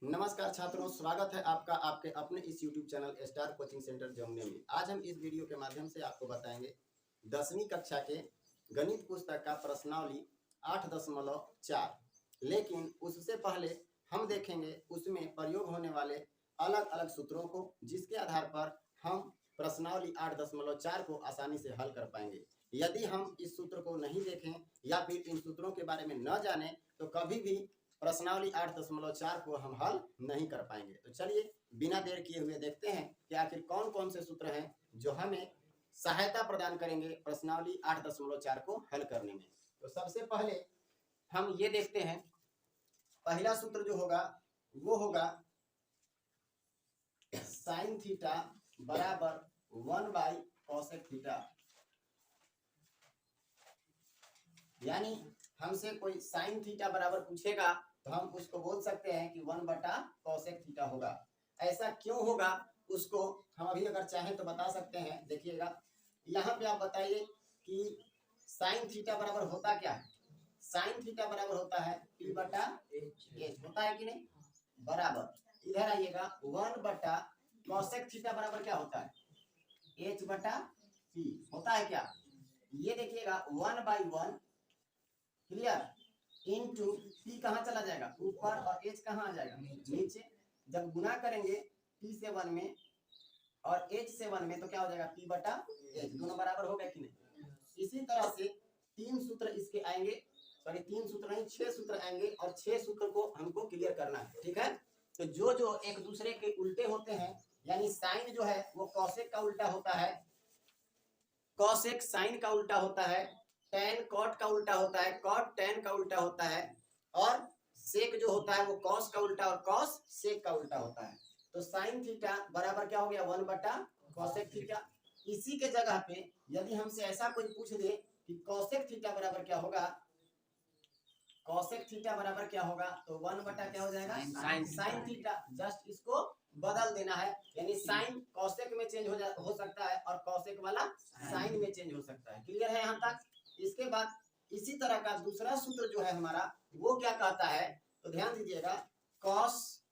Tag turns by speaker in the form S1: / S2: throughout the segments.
S1: नमस्कार छात्रों, स्वागत है आपका आपके अपने इस YouTube channel star coaching centre जमुने में। आज हम इस वीडियो के माध्यम से आपको बताएंगे 10वीं कक्षा के गणित पुस्तक का प्रश्नावली 8.4। लेकिन उससे पहले हम देखेंगे उसमें प्रयोग होने वाले अलग अलग सूत्रों को, जिसके आधार पर हम प्रश्नावली 8.4 को आसानी से हल कर पाएंगे। यदि हम इस सूत्र को नहीं देखें या फिर इन सूत्रों के बारे में न जाने तो कभी भी प्रश्नावली 8.4 को हम हल नहीं कर पाएंगे। तो चलिए बिना देर किए हुए देखते हैं कि आखिर कौन कौन से सूत्र हैं जो हमें सहायता प्रदान करेंगे प्रश्नावली 8.4 को हल करने में। तो सबसे पहले हम ये देखते हैं, पहला सूत्र जो होगा वो होगा साइन थीटा बराबर 1/कोसेक थीटा। यानी हमसे कोई साइन थीटा बराबर पूछेगा तो हम उसको बोल सकते हैं कि 1/कोसेक थीटा होगा। ऐसा क्यों होगा उसको हम अभी अगर चाहें तो बता सकते हैं। देखिएगा यहाँ पे आप बताइए कि साइन थीटा बराबर होता क्या है। साइन थीटा बराबर होता है P/H, होता है कि नहीं। बराबर इधर आइएगा 1/कोसेक थीटा बराबर क्या होता है, H/P होता है क्या। ये देखिएगा 1/1 क्लियर इनटू P कहाँ चला जाएगा ऊपर और H कहाँ आ जाएगा नीचे। जब गुना करेंगे P से 1 में और H से 1 में तो क्या हो जाएगा P/H, दोनों बराबर हो गए कि नहीं। इसी तरह से 3 सूत्र इसके आएंगे, सॉरी 3 सूत्र नहीं 6 सूत्र आएंगे और 6 सूत्र को हमको क्लियर करना है, ठीक है। तो जो एक दूसरे के उल्टे होते हैं, यानी साइन जो है वो कॉसेक का उल्टा होता है, कॉसेक साइन का उल्टा होता है, टेन कॉट का उल्टा होता है, कॉट टेन का उल्टा होता है, और सेक जो होता है वो कॉस का उल्टा और कॉस सेक का उल्टा होता है। तो साइन थीटा बराबर क्या हो गया 1/कोसेक थीटा। इसी के जगह पे यदि हमसे ऐसा कोई पूछ दे कि कॉसेक थीटा बराबर क्या होगा, कॉसेक थीटा बराबर क्या होगा, तो 1/ क्या हो जाएगा साइन थीटा। जस्ट इसको बदल देना है, यानी साइन कॉसेक में चेंज हो सकता है और कॉसेक वाला साइन में चेंज हो सकता है। क्लियर है यहाँ तक। इसके बाद इसी तरह का दूसरा सूत्र जो है हमारा वो क्या कहता है, तो ध्यान दीजिएगा कॉस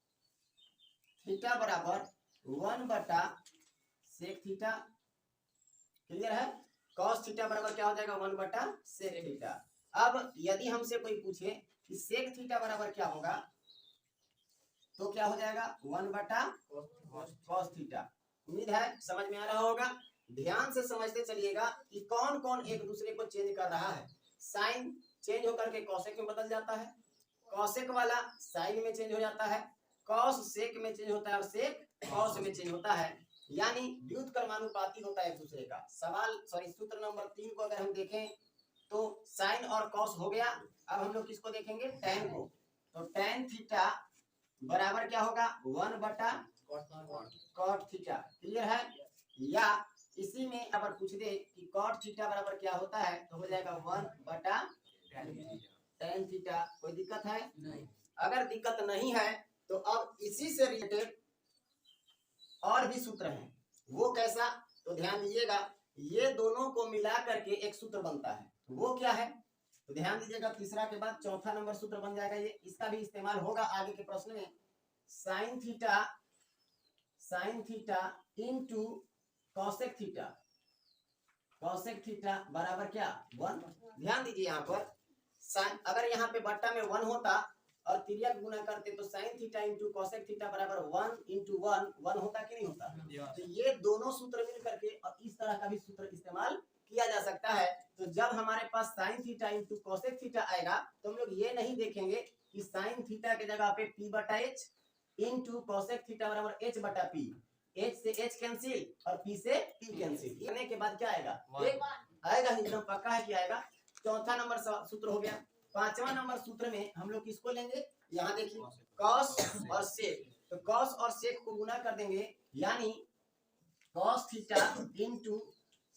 S1: थीटा बराबर 1/सेक थीटा। क्लियर है। कॉस थीटा बराबर क्या हो जाएगा 1/सेक थीटा। अब यदि हमसे कोई पूछे कि सेक थीटा बराबर क्या होगा, तो क्या हो जाएगा 1/कॉस थीटा। उम्मीद है समझ में आ रहा होगा। ध्यान से समझते चलिएगा कि कौन कौन एक दूसरे को चेंज कर रहा है। साइन चेंज होकर के कॉसेक में बदल जाता है, कॉसेक वाला साइन में चेंज हो जाता है, कॉस सेक में चेंज होता है और सेक कॉस में चेंज होता है। यानी व्युत्क्रमानुपाती होता है एक दूसरे का। सूत्र नंबर 3 को अगर हम देखें तो साइन और कॉस हो गया। अब हम लोग किसको देखेंगे, टेन को। तो टेन थीटा बराबर क्या होगा 1/कॉट थीटा। क्लियर है। या इसी में अगर पूछ दे कि कॉट थीटा बराबर क्या होता है, तो हो जाएगा 1/tan थीटा। कोई दिक्कत है नहीं। अगर दिक्कत नहीं है तो अब इसी से रिलेटेड और भी सूत्र हैं। वो कैसा, तो ध्यान दीजिएगा, ये दोनों को मिला करके एक सूत्र बनता है। वो क्या है, तो ध्यान दीजिएगा, तीसरा के बाद चौथा नंबर सूत्र बन जाएगा ये। इसका भी इस्तेमाल होगा आगे के प्रश्न में। Sine theta into cosec theta. Cosec theta बराबर क्या 1। ध्यान दीजिए यहाँ पर साइन, अगर यहाँ पे बट्टा में 1 होता और तिर्यक गुना करते तो sign theta into cosec theta बराबर 1 × 1 होता कि नहीं होता। तो ये दोनों सूत्र मिल करके और इस तरह का भी सूत्र इस्तेमाल किया जा सकता है। तो जब हमारे पास sine theta into cosec theta आएगा तो हम लोग ये नहीं देखेंगे कि साइन थीटा के जगह पे P/H इंटू कॉसेक थीटा बराबर H/P। H से H कैंसिल और P से P कैंसिल। करने के बाद क्या आएगा, आएगा ही, एकदम पक्का है कि आएगा। चौथा नंबर सूत्र हो गया। पांचवा नंबर सूत्र में हम लोग किसको लेंगे, यहाँ देखिए कॉस और सेक। तो कॉस और सेक को गुना कर देंगे, यानी cos theta into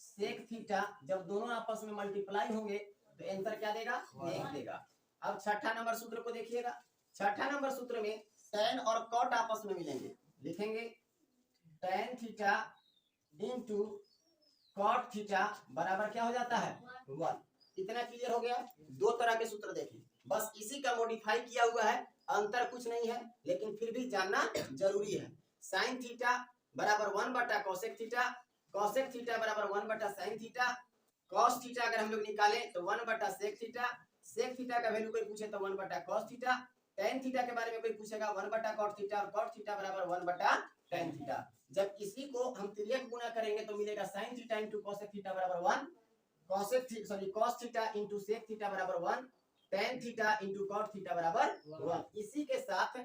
S1: sec theta. जब दोनों आपस में मल्टीप्लाई होंगे तो आंसर क्या देगा, 1 देगा। अब छठा नंबर सूत्र को देखिएगा। छठा नंबर सूत्र में टेन और कॉट आपस में मिलेंगे, लिखेंगे tan theta into cot theta बराबर क्या हो जाता है 1। इतना क्लियर हो गया। दो तरह के सूत्र देखिए, बस इसी का मॉडिफाई किया हुआ है अंतर कुछ नहीं है, लेकिन फिर भी जानना जरूरी है। साइन थीटा बराबर 1 बटा कोसेक थीटा, कोसेक थीटा बराबर 1 बटा साइन थीटा, कॉस थीटा अगर हम लोग निकाले तो 1 बटा सेक थीटा, सेक थीटा का वैल्यू कोई पूछे तो 1 बटा कॉस थीटा, टेन थीटा के बारे में कोई पूछेगा 1 बटा कॉट थीटा, और कॉट थीटा बराबर 1 बटा टेन थीटा। जब इसी को हम तिर्यक गुणा करेंगे तो मिलेगा sine theta into cosec theta बराबर 1, cos theta into sec theta बराबर 1, tan theta into cot theta बराबर 1। इसी के साथ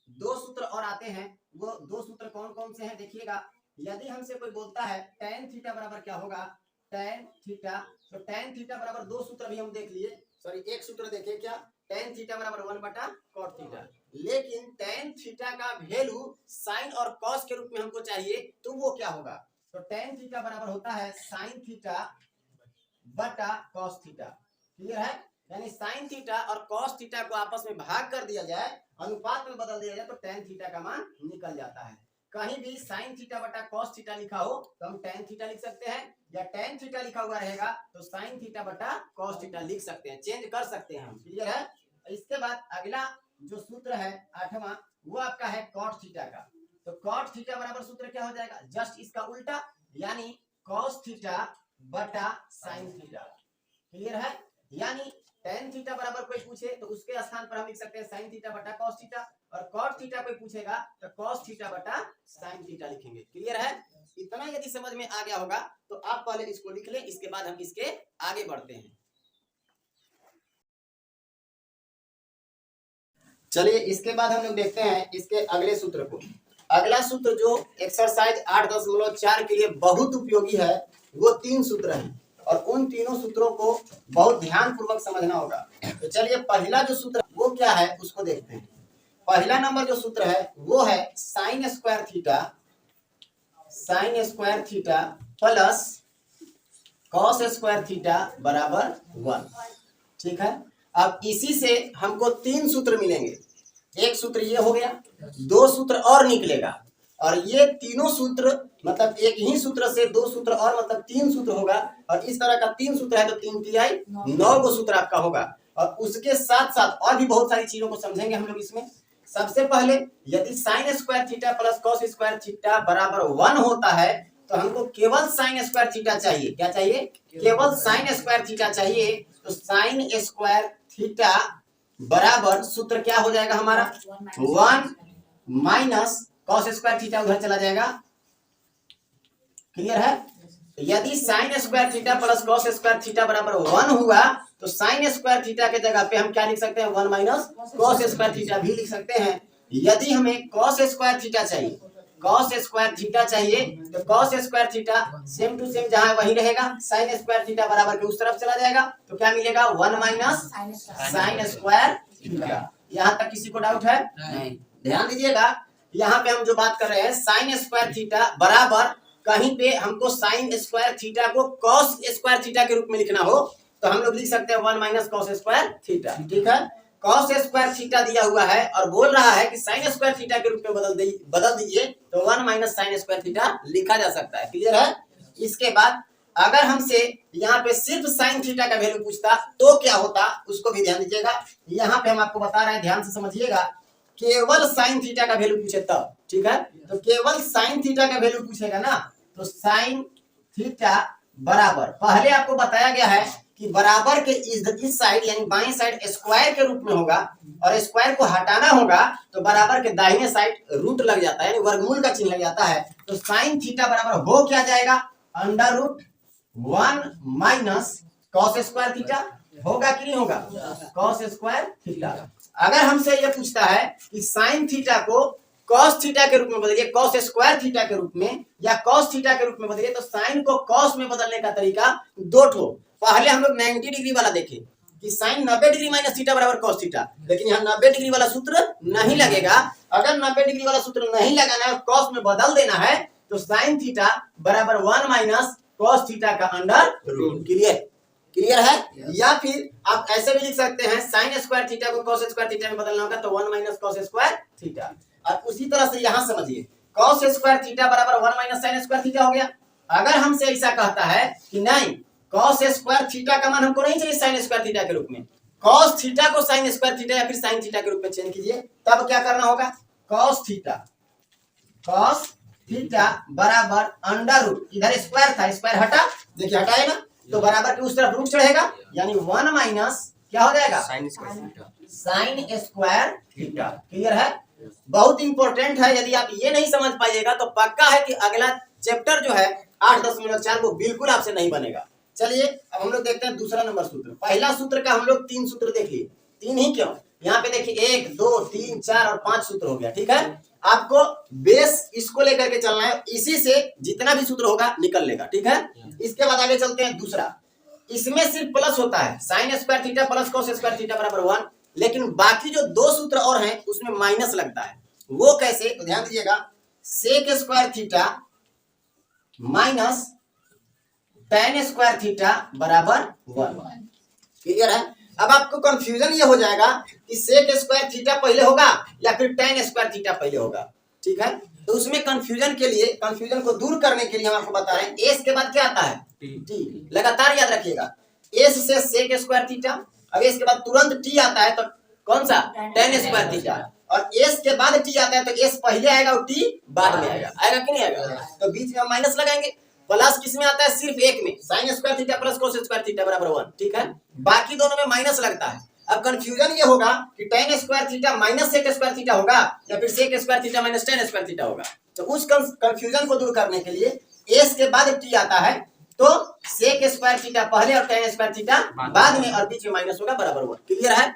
S1: दो सूत्र और आते हैं, वो दो सूत्र कौन कौन से हैं देखिएगा। यदि हमसे कोई बोलता है टेन थीटा बराबर क्या होगा, टेन थीटा, तो टेन थीटा बराबर दो सूत्र भी हम देख लिए, सॉरी एक सूत्र देखे क्या, टेन थीटा बराबर 1 बटा कॉट थीटा। लेकिन टेन थीटा का वैल्यू साइन और कॉस के रूप में हमको चाहिए, तो वो क्या होगा, तो टेन थीटा बराबर होता है साइन थीटा बटा कॉस थीटा। क्लियर है, यानी साइन थीटा और कॉस थीटा को आपस में भाग कर दिया जाए, अनुपात में बदल दिया जाए, तो टेन थीटा का मान निकल जाता है। कहीं भी साइन थीटा बटा कॉस थीटा लिखा हो तो हम टेन थीटा लिख सकते हैं, या टेन थीटा लिखा हुआ रहेगा तो साइन थीटा बटा कॉस थीटा लिख सकते हैं, चेंज कर सकते हैं हम। क्लियर है। इसके बाद अगला जो सूत्र है 8वां, वो आपका है कॉट थीटा का। तो कॉट थीटा बराबर सूत्र क्या हो जाएगा, जस्ट इसका उल्टा, यानी कॉस थीटा बटा साइन थीटा। क्लियर है, यानी टेन थीटा बराबर कोई पूछे तो उसके स्थान पर हम लिख सकते हैं साइन थीटा बटा कॉस थीटा, और कॉट थीटा कोई पूछेगा तो कॉस थीटा बटा साइन थीटा लिखेंगे। क्लियर है, इतना यदि समझ में आ गया होगा तो आप पहले इसको लिख लें, इसके बाद हम इसके आगे बढ़ते हैं। चलिए इसके बाद हम लोग देखते हैं इसके अगले सूत्र को। अगला सूत्र जो एक्सरसाइज 8.4 के लिए बहुत उपयोगी है, वो तीन सूत्र हैं, और उन तीनों सूत्रों को बहुत ध्यान पूर्वक समझना होगा। तो चलिए पहला जो सूत्र वो क्या है उसको देखते हैं। पहला नंबर जो सूत्र है वो है sine square theta plus cos square theta बराबर 1। ठीक है, अब इसी से हमको तीन सूत्र मिलेंगे। एक सूत्र ये हो गया, दो सूत्र और निकलेगा, और ये तीनों सूत्र मतलब एक ही सूत्र से दो सूत्र और मतलब तीन सूत्र होगा, और इस तरह का तीन सूत्र है तो 3 तिहाई 9 को सूत्र आपका होगा। और उसके साथ साथ और भी बहुत सारी चीजों को समझेंगे हम लोग इसमें। सबसे पहले यदि sine square theta plus cos square theta बराबर 1 होता है तो हमको केवल साइन स्क्वायर थीटा चाहिए। क्या चाहिए, केवल साइन स्क्वायर थीटा चाहिए। तो साइन स्क्वायर थीटा बराबर सूत्र क्या हो जाएगा हमारा, 1 माइनस कॉस स्क्वायर थीटा उधर चला जाएगा। क्लियर है, यदि sine square theta plus cos square theta बराबर 1 हुआ तो साइन स्क्वायर थीटा के जगह पे हम क्या लिख सकते हैं, 1 माइनस कॉस स्क्वायर थीटा भी लिख सकते हैं। यदि हमें कॉस स्क्वायर थीटा चाहिए, कॉस स्क्वायर थीटा चाहिए, तो cos square theta same to same जहां वही रहेगा, साइन स्क्वायर थीटा बराबर के उस तरफ चला जाएगा, तो क्या मिलेगा, 1 माइनस साइन स्क्वायर थीटा। यहाँ तक किसी को डाउट है? नहीं। ध्यान दीजिएगा, यहाँ पे हम जो बात कर रहे हैं साइन स्क्वायर थीटा बराबर, कहीं पे हमको साइन स्क्वायर थीटा को कॉस स्क्वायर थीटा के रूप में लिखना हो तो हम लोग लिख सकते हैं 1 माइनस कॉस स्क्वायर थीटा। ठीक है, कॉस स्क्वायर थीटा दिया हुआ है और बोल रहा है कि साइन स्क्वायर थीटा के रूप में बदल दीजिए, तो 1 माइनस साइन स्क्वायर थीटा लिखा जा सकता है। क्लियर है। इसके बाद अगर हमसे यहाँ पे सिर्फ साइन थीटा का वैल्यू पूछता तो क्या होता, उसको भी ध्यान दीजिएगा। यहाँ पे हम आपको बता रहे हैं, ध्यान से समझिएगा, केवल साइन थीटा का वैल्यू पूछे तब। ठीक है, तो केवल साइन थीटा का वैल्यू पूछेगा ना, तो साइन थीटा बराबर, पहले आपको बताया गया है कि बराबर के इस साइड यानी बाएं साइड स्क्वायर के रूप में होगा, और स्क्वायर को हटाना होगा तो बराबर के दाहिने साइड रूट लग जाता है, यानी वर्गमूल का चिन्ह लग जाता है। तो साइन थीटा बराबर हो क्या जाएगा, under root 1 minus cos square theta. होगा कि नहीं होगा, कॉस स्क्वायर थीटा। अगर हमसे यह पूछता है कि साइन थीटा को कॉस थीटा के रूप में बदलिए, कॉस स्क्वायर थीटा के रूप में या कॉस थीटा के रूप में बदलिए, तो साइन को कॉस में बदलने का तरीका दो ठो। पहले हम लोग 90 डिग्री वाला देखें कि साइन 90 डिग्री माइनस थीटा बराबर कॉस थीटा, लेकिन यहाँ 90 डिग्री वाला सूत्र नहीं लगेगा। अगर 90 डिग्री वाला सूत्र नहीं लगाना है, कॉस में बदल देना है, तो साइन थीटा बराबर 1 माइनस कॉस थीटा का अंडर रूट। क्लियर है। या फिर आप ऐसे भी लिख सकते हैं, साइन स्क्वायर थीटा को कॉस स्क्वायर थीटा में बदलना होगा तो 1 माइनस कॉस स्क्वायर थीटा। और उसी तरह से यहाँ समझिए, कॉस स्क्वायर थीटा बराबर 1 माइनस साइन स्क्वायर थीटा हो गया। अगर हमसे ऐसा कहता है कि नहीं, कॉस स्क्वायर थीटा का मान हमको नहीं चाहिए साइन स्क्वायर थीटा के रूप में, cos थीटा को sin स्क्वायर थीटा या फिर sin थीटा के रूप में चेंज कीजिए, तब क्या करना होगा, cos थीटा बराबर अंडर रूट, इधर स्क्वायर था, स्क्वायर हटा, देखिए हटाए ना, तो बराबर के उस तरफ रूट चढ़ेगा, यानी 1 माइनस क्या हो जाएगा, sin स्क्वायर थीटा। क्लियर है? बहुत इंपॉर्टेंट है, यदि आप ये नहीं समझ पाइएगा तो पक्का है कि अगला चैप्टर जो है 8-10 वो बिल्कुल आपसे नहीं बनेगा। चलिए अब हम लोग देखते हैं दूसरा नंबर सूत्र। पहला सूत्र का हम लोग 3 सूत्र देख लिए, 3 ही क्यों, यहाँ पे देखिए 1, 2, 3, 4 और 5 सूत्र हो गया। ठीक है, आपको बेस इसको लेकर के चलना है, इसी से जितना भी सूत्र होगा निकल लेगा। ठीक है, इसके बाद आगे चलते हैं दूसरा। इसमें सिर्फ प्लस होता है, sin square theta plus cos square theta बराबर 1, लेकिन बाकी जो 2 सूत्र और हैं उसमें माइनस लगता है। वो कैसे, तो ध्यान दीजिएगा, sec square theta minus tan square theta बराबर 1। क्लियर है? अब आपको कंफ्यूजन ये हो जाएगा कि sec स्क्वायर थीटा पहले होगा या फिर tan स्क्वायर थीटा पहले होगा। ठीक है, तो उसमें कंफ्यूजन के लिए, कंफ्यूजन को दूर करने के लिए हम आपको बता रहे हैं, एस के बाद क्या आता है, टी। लगातार याद रखिएगा, एस से sec स्क्वायर थीटा, अब एस के बाद तुरंत टी आता है तो कौन सा, tan स्क्वायर थीटा, और एस के बाद टी आता है तो एस पहले आएगा और टी बाद में आएगा। आएगा कि नहीं आएगा? तो बीच में हम माइनस लगाएंगे। प्लस किस में आता है, सिर्फ एक में, sin square theta plus cos square theta बराबर 1। ठीक है, बाकी दोनों में माइनस लगता है। अब कंफ्यूजन ये होगा कि tan square theta minus sec square theta होगा या फिर sec square theta minus tan square theta होगा। तो उस कंफ्यूजन को दूर करने के लिए s के बाद t आता है तो sec स्क्वायर थीटा पहले और tan स्क्वायर थीटा बाद में, और बीच में माइनस होगा बराबर 1। क्लियर है?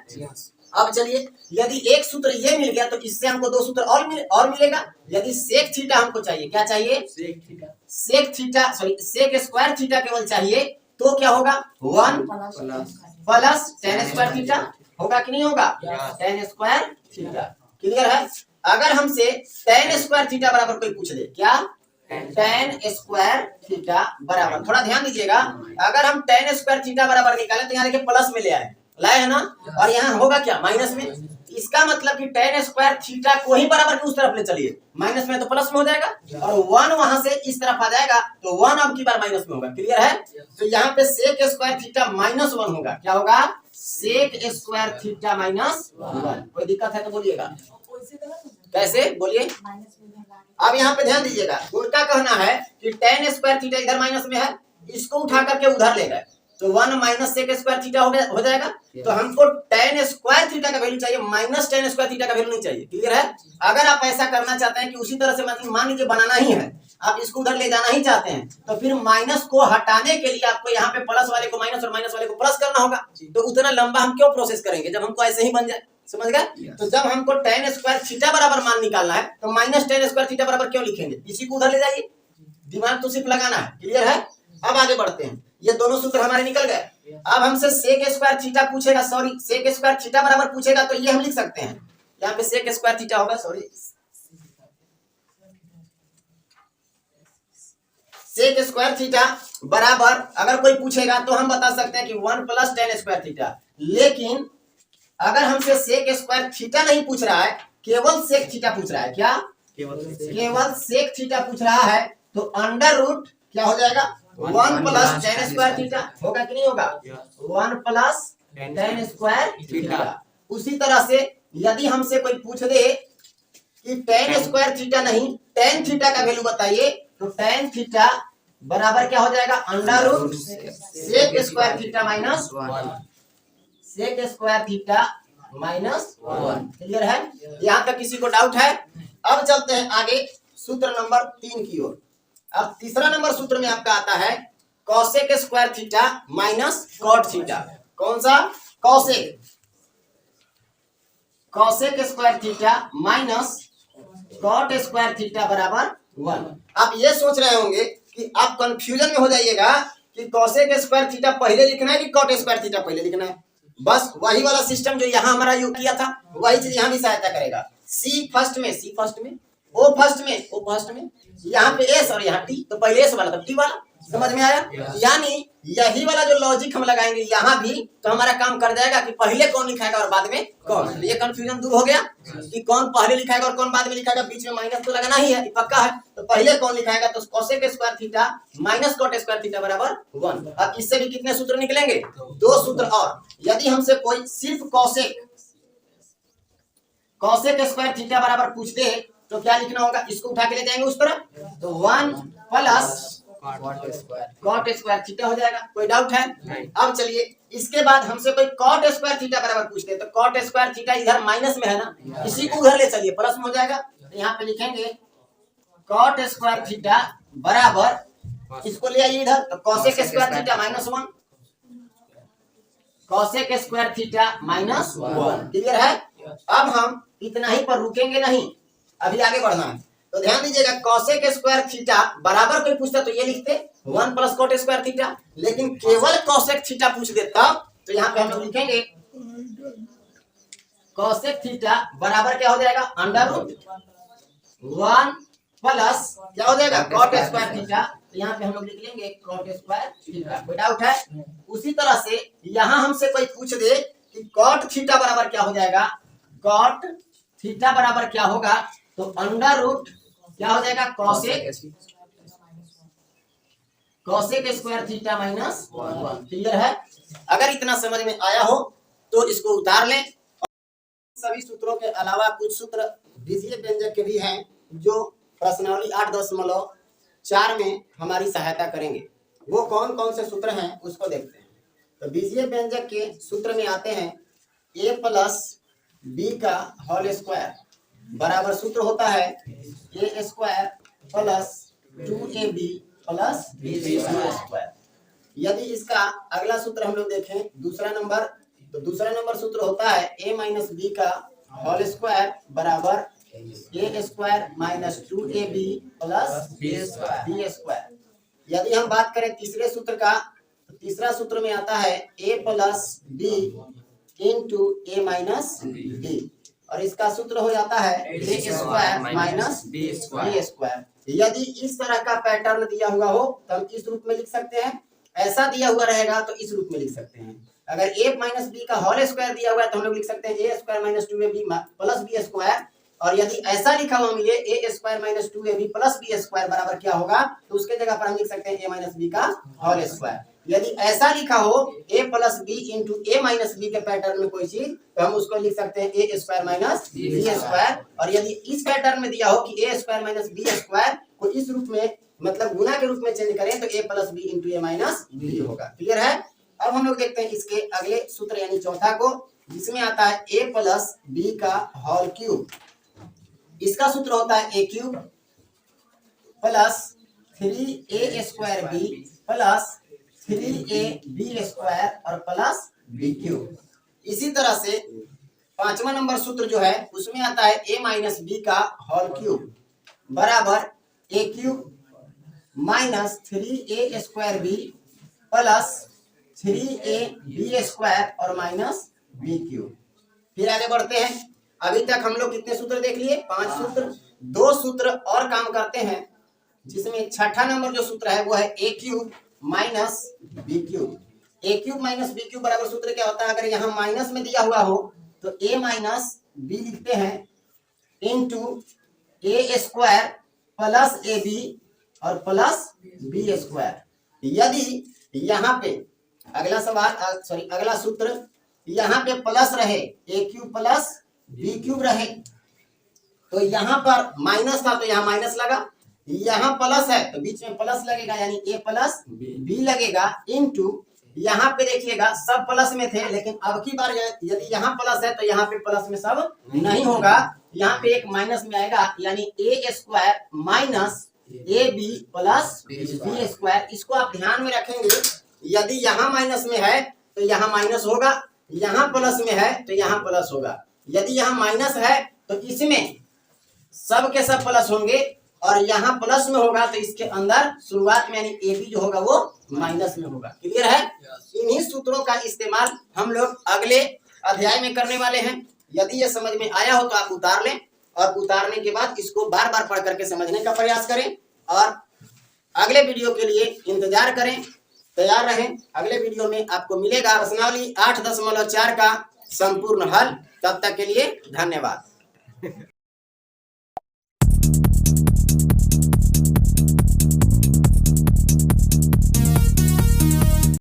S1: अब चलिए, यदि एक सूत्र ये मिल गया तो इससे हमको 2 सूत्र और मिलेगा। यदि sec थीटा हमको चाहिए, क्या चाहिए, sec theta, sorry sec square theta केवल चाहिए, तो क्या होगा, 1 प्लस tan स्क्वायर थीटा, होगा कि नहीं होगा, tan स्क्वायर थीटा। क्लियर है? अगर हमसे tan स्क्वायर थीटा बराबर कोई पूछ ले, क्या, tan स्क्वायर थीटा बराबर, थोड़ा ध्यान दीजिएगा, अगर हम tan स्क्वायर थीटा बराबर निकालें तो यहाँ देखिए प्लस में ले आए, लाए है ना, और यहाँ होगा क्या, माइनस में। इसका मतलब कि tan स्क्वायर थीटा को ही बराबर के उस तरफ ले चलिए, माइनस में तो प्लस में हो जाएगा, और 1 वहां से इस तरफ आ जाएगा तो 1 अब की बार माइनस में होगा। क्लियर है? तो यहाँ पे sec स्क्वायर थीटा माइनस 1 होगा। क्या होगा, sec स्क्वायर थीटा माइनस 1। कोई दिक्कत है तो बोलिएगा, कैसे बोलिए। अब यहाँ पे ध्यान दीजिएगा, उनका कहना है कि tan स्क्वायर थीटा इधर माइनस में है, इसको उठा करके उधर ले गए तो 1 माइनस sec स्क्वायर थीटा हो जाएगा। तो हमको tan स्क्वायर थीटा का वैल्यू चाहिए, माइनस tan स्क्वायर थीटा का वैल्यू नहीं चाहिए। क्लियर है? अगर आप ऐसा करना चाहते हैं कि उसी तरह से मतलब मान लीजिए बनाना ही है, आप इसको उधर ले जाना ही चाहते हैं, तो फिर माइनस को हटाने के लिए आपको यहाँ पे प्लस वाले को माइनस और माइनस वाले को प्लस करना होगा। तो उतना लंबा हम क्यों प्रोसेस करेंगे जब हमको ऐसे ही बन जाए, समझ गए? तो जब हमको tan स्क्वायर थीटा बराबर मान निकालना है तो माइनस tan स्क्वायर थीटा बराबर क्यों लिखेंगे, इसी को उधर ले जाइए, दिमाग तो सिर्फ लगाना है। क्लियर है? अब आगे बढ़ते हैं, ये दोनों सूत्र हमारे निकल गए। अब हमसे sec स्क्वायर थीटा पूछेगा, सॉरी sec स्क्वायर थीटा बराबर पूछेगा, तो ये हम लिख सकते हैं, यहाँ पे sec स्क्वायर थीटा होगा, सॉरी sec स्क्वायर थीटा बराबर अगर कोई पूछेगा तो हम बता सकते हैं कि 1 प्लस tan स्क्वायर थीटा। लेकिन अगर हमसे sec स्क्वायर थीटा नहीं पूछ रहा है, केवल sec थीटा पूछ रहा है, क्या, केवल sec थीटा पूछ रहा है, तो अंडर रूट क्या हो जाएगा, 1 प्लस tan स्क्वायर थीटा, होगा कि नहीं होगा, 1 प्लस tan स्क्वायर थीटा। उसी तरह से यदि हमसे कोई पूछ दे कि tan स्क्वायर थीटा नहीं tan थीटा का वैल्यू बताइए, तो tan थीटा बराबर क्या हो जाएगा, under root sec square theta minus 1, sec square theta minus 1। Clear है? यहाँ तक किसी को डाउट है? अब चलते हैं आगे सूत्र नंबर 3 की ओर। अब तीसरा नंबर सूत्र में आपका आता है cosec square theta minus cot theta. कौन सा, cosec square theta minus cot square theta बराबर 1। आप ये सोच रहे होंगे कि आप कंफ्यूजन में हो जाइएगा कि cosec स्क्वायर थीटा पहले लिखना है कि cot स्क्वायर थीटा पहले लिखना है। बस वही वाला सिस्टम जो यहाँ हमारा यूज किया था वही चीज यहाँ भी सहायता करेगा। सी फर्स्ट में ओ फर्स्ट में यहाँ पे एस और यहाँ टी, तो पहले एस वाला तब टी वाला, समझ में आया? यानी यही वाला जो लॉजिक हम लगाएंगे यहाँ भी, तो हमारा काम कर जाएगा कि पहले कौन लिखाएगा और बाद में कौन। ये कंफ्यूजन दूर हो गया कि कौन पहले लिखाएगा और कौन बाद में लिखाएगा, बीच में माइनस तो लगाना ही है, पक्का है। तो पहले कौन लिखाएगा, तो cosec square theta minus cot square theta बराबर 1। अब इससे भी कितने सूत्र निकलेंगे, 2 सूत्र। और यदि हमसे कोई सिर्फ कोसेक स्क्वायर थीटा बराबर पूछ दे तो क्या लिखना होगा, इसको उठा के ले जाएंगे उस तरफ, तो 1 प्लस कॉट स्क्वायर थीटा हो जाएगा। कोई डाउट है? अब चलिए इसके बाद हमसे कोई कॉट स्क्वायर थीटा बराबर पूछते हैं, तो कॉट स्क्वायर थीटा इधर माइनस में है ना, इसी को उधर ले चलिए प्लस में हो जाएगा। तो यहाँ पे लिखेंगे कॉट स्क्वायर थीटा बराबर, इसको ले आइए इधर, तो cosec square theta -1, cosec square theta -1। Clear है? अब हम इतना ही पर रुकेंगे नहीं, अभी आगे बढ़ना है। तो ध्यान दीजिएगा, कोसेक स्क्वायर थीटा बराबर कोई पूछता तो ये लिखते 1 प्लस कॉट स्क्वायर थीटा, लेकिन केवल कोसेक थीटा पूछ दे तब, तो यहाँ पे हम लोग लिखेंगे कोसेक थीटा बराबर क्या हो जाएगा, √1 प्लस क्या हो जाएगा, कॉट स्क्वायर थीटा। तो यहाँ पे हम लोग लिख लेंगे कॉट स्क्वायर थीटा। कोई डाउट है? उसी तरह से यहाँ हमसे कोई पूछ दे कि कॉट थीटा बराबर क्या हो जाएगा, कॉट थीटा बराबर क्या होगा, तो √ क्या हो जाएगा, कोसेक स्क्वायर थीटा -1। क्लियर है? अगर इतना समझ में आया हो तो इसको उतार लें। सभी सूत्रों के अलावा कुछ सूत्र बीजीय व्यंजक के भी हैं जो प्रश्नावली 8.4 में हमारी सहायता करेंगे। वो कौन कौन से सूत्र हैं उसको देखते हैं। तो बीजीय व्यंजक के सूत्र में आते हैं a प्लस बी का होल स्क्वायर बराबर सूत्र होता है a square plus 2ab plus b square. यदि इसका अगला सूत्र हम लोग देखें दूसरा नंबर, तो दूसरा नंबर सूत्र होता है a माइनस बी का होल स्क्वायर बराबर a square minus 2ab plus b square. यदि हम बात करें तीसरे सूत्र का, तो तीसरा सूत्र में आता है a plus b into a minus b, और इसका सूत्र हो जाता है a square minus b square. यदि इस तरह का पैटर्न दिया हुआ हो तो हम इस रूप में लिख सकते हैं, ऐसा दिया हुआ रहेगा तो इस रूप में लिख सकते हैं। अगर a माइनस बी का होल स्क्वायर दिया हुआ है तो हम लोग लिख सकते हैं a square minus 2ab plus b square, और यदि ऐसा लिखा हुआ मिले a square minus 2ab plus b square बराबर क्या होगा, तो उसके जगह पर हम लिख सकते हैं a माइनस बी का होल स्क्वायर। यदि ऐसा लिखा हो a plus b into a minus b के पैटर्न में कोई चीज, तो हम उसको लिख सकते हैं a square minus b square. और यदि इस पैटर्न में दिया हो कि a square minus b square को इस रूप में मतलब गुना के रूप में चेंज करें तो a plus b into a minus b होगा। क्लियर है? अब हम लोग देखते हैं इसके अगले सूत्र यानी चौथा को, जिसमें आता है a प्लस बी का होल क्यूब। इसका सूत्र होता है a cube plus 3a square b plus 3ab square और प्लस b क्यूब। इसी तरह से पांचवा नंबर सूत्र जो है उसमें आता है a माइनस बी का होल क्यूब बराबर a cube minus 3a square b plus 3ab square और माइनस b क्यूब। फिर आगे बढ़ते हैं। अभी तक हम लोग कितने सूत्र देख लिए, 5 सूत्र। 2 सूत्र और काम करते हैं, जिसमें छठा नंबर जो सूत्र है वो है a cube minus b cube. a cube minus b cube बराबर सूत्र क्या होता है, अगर यहाँ माइनस में दिया हुआ हो तो a माइनस बी लिखते हैं into a square plus a b और प्लस बी स्क्वायर। यदि यहाँ पे अगला सूत्र यहाँ पे प्लस रहे, a cube plus b cube रहे, तो यहाँ पर माइनस था तो यहाँ माइनस लगा, यहाँ प्लस है तो बीच में प्लस लगेगा यानी a प्लस बी लगेगा इंटू यहाँ पे देखिएगा सब प्लस में थे, लेकिन अब की बार यदि यहाँ प्लस है तो यहाँ पे प्लस में सब नहीं होगा, यहाँ पे एक माइनस में आएगा यानी a square minus a b plus b square. इसको आप ध्यान में रखेंगे, यदि यहाँ माइनस में है तो यहाँ माइनस होगा, यहाँ प्लस में है तो यहाँ प्लस होगा। यदि यहाँ माइनस है तो इसमें सब के सब प्लस होंगे, और यहाँ प्लस में होगा तो इसके अंदर शुरुआत में यानी ए बी जो होगा वो माइनस में होगा। क्लियर है? इन्हीं सूत्रों का इस्तेमाल हम लोग अगले अध्याय में करने वाले हैं। यदि ये समझ में आया हो तो आप उतार लें, और उतारने के बाद इसको बार बार पढ़ करके समझने का प्रयास करें और अगले वीडियो के लिए इंतजार करें, तैयार रहें। अगले वीडियो में आपको मिलेगा प्रश्नावली 8.4 का संपूर्ण हल। तब तक के लिए धन्यवाद।